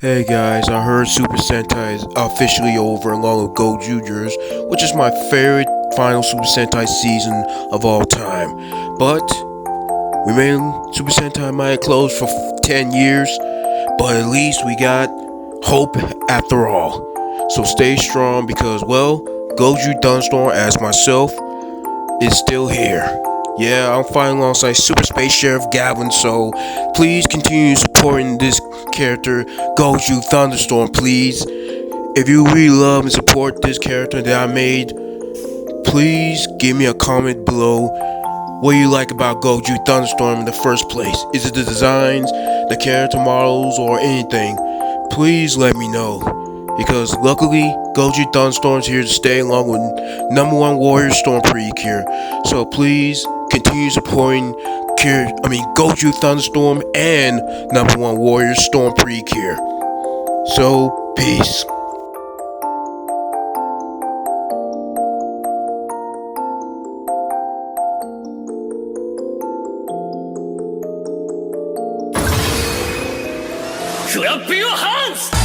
Hey guys, I heard Super Sentai is officially over along with gozyu, which is my favorite final Super Sentai season of all time. But we made Super Sentai might close for 10 years, but at least we got hope after all. So stay strong because, well, Gozyu Thunderstorm as myself is still here. Yeah, I'm fighting alongside Super Space Sheriff Gavin, so please continue supporting this character, Gozyu Thunderstorm, please. If you really love and support this character that I made, please give me a comment below what you like about Gozyu Thunderstorm in the first place. Is it the designs, the character models, or anything? Please let me know. Because luckily, Gozyu Thunderstorm's here to stay along with number one warrior Storm Precure. So please continue supporting Gozyu Thunderstorm and number one warrior Storm Precure. So peace. Clap your hands!